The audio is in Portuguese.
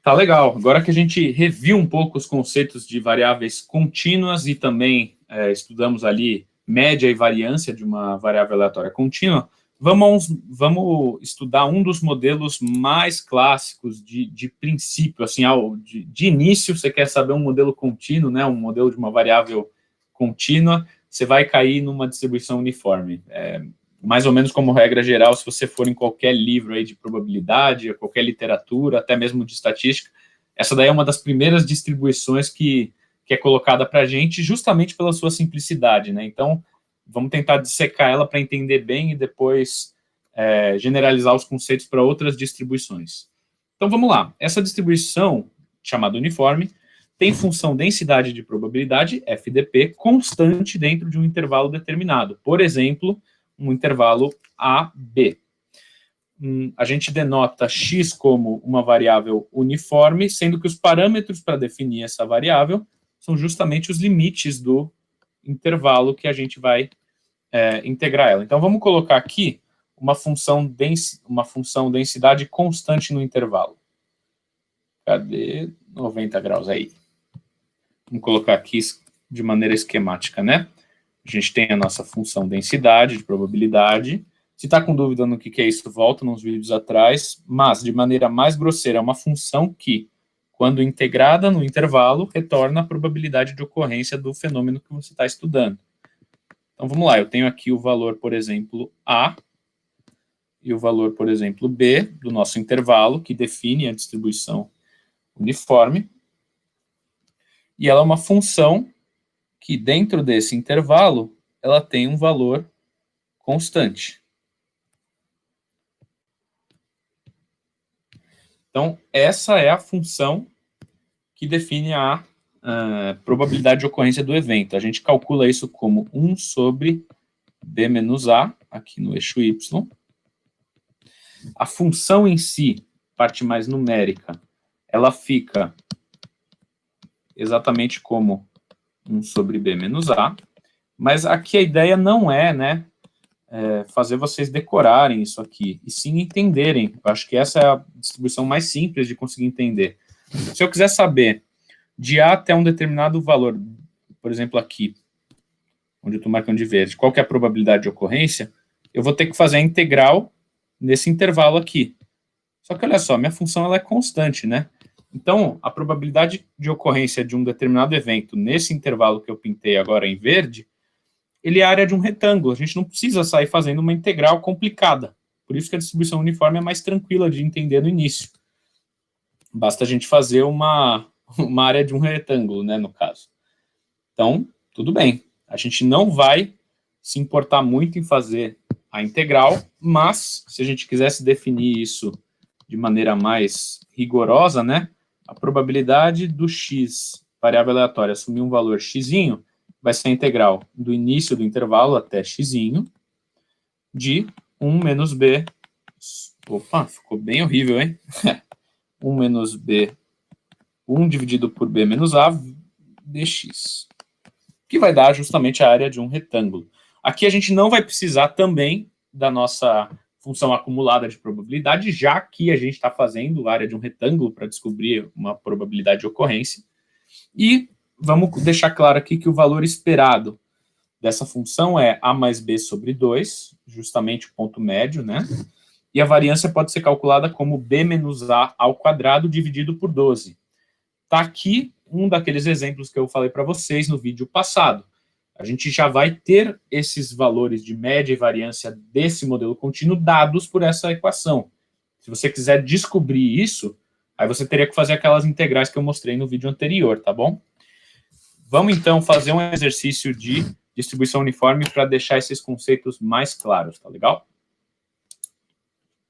Tá legal. Agora que a gente reviu um pouco os conceitos de variáveis contínuas e também estudamos ali média e variância de uma variável aleatória contínua, vamos estudar um dos modelos mais clássicos de princípio, assim, de início. Você quer saber um modelo contínuo, né, um modelo de uma variável contínua, você vai cair numa distribuição uniforme. Mais ou menos como regra geral, se você for em qualquer livro aí de probabilidade, qualquer literatura, até mesmo de estatística, essa daí é uma das primeiras distribuições que é colocada para a gente, justamente pela sua simplicidade, né? Então, vamos tentar dissecar ela para entender bem e depois generalizar os conceitos para outras distribuições. Então, vamos lá. Essa distribuição, chamada uniforme, tem função densidade de probabilidade, FDP, constante dentro de um intervalo determinado. Por exemplo, um intervalo AB. A gente denota x como uma variável uniforme, sendo que os parâmetros para definir essa variável são justamente os limites do intervalo que a gente vai integrar ela. Então, vamos colocar aqui uma função densidade constante no intervalo. Cadê? 90 graus aí. Vamos colocar aqui de maneira esquemática, né? A gente tem a nossa função densidade de probabilidade. Se está com dúvida no que é isso, volta nos vídeos atrás. Mas, de maneira mais grosseira, é uma função que, quando integrada no intervalo, retorna a probabilidade de ocorrência do fenômeno que você está estudando. Então, vamos lá. Eu tenho aqui o valor, por exemplo, A, e o valor, por exemplo, B, do nosso intervalo, que define a distribuição uniforme. E ela é uma função que, dentro desse intervalo, ela tem um valor constante. Então, essa é a função que define a probabilidade de ocorrência do evento. A gente calcula isso como 1 sobre B menos A, aqui no eixo Y. A função em si, parte mais numérica, ela fica exatamente como 1 sobre B menos A, mas aqui a ideia não é, né, fazer vocês decorarem isso aqui, e sim entenderem. Eu acho que essa é a distribuição mais simples de conseguir entender. Se eu quiser saber de A até um determinado valor, por exemplo aqui, onde eu estou marcando de verde, qual que é a probabilidade de ocorrência, eu vou ter que fazer a integral nesse intervalo aqui. Só que olha só, minha função ela é constante, né? Então, a probabilidade de ocorrência de um determinado evento nesse intervalo que eu pintei agora em verde, ele é a área de um retângulo. A gente não precisa sair fazendo uma integral complicada. Por isso que a distribuição uniforme é mais tranquila de entender no início. Basta a gente fazer uma área de um retângulo, né, no caso. Então, tudo bem. A gente não vai se importar muito em fazer a integral, mas se a gente quisesse definir isso de maneira mais rigorosa, né, a probabilidade do x, variável aleatória, assumir um valor x, vai ser a integral do início do intervalo até x, de 1 menos b, opa, ficou bem horrível, hein? 1 menos b, 1 dividido por b menos a, dx, que vai dar justamente a área de um retângulo. Aqui a gente não vai precisar também da nossa função acumulada de probabilidade, já que a gente está fazendo a área de um retângulo para descobrir uma probabilidade de ocorrência. E vamos deixar claro aqui que o valor esperado dessa função é a mais b sobre 2, justamente o ponto médio, né? E a variância pode ser calculada como b menos a ao quadrado dividido por 12. Está aqui um daqueles exemplos que eu falei para vocês no vídeo passado. A gente já vai ter esses valores de média e variância desse modelo contínuo dados por essa equação. Se você quiser descobrir isso, aí você teria que fazer aquelas integrais que eu mostrei no vídeo anterior, tá bom? Vamos, então, fazer um exercício de distribuição uniforme para deixar esses conceitos mais claros, tá legal?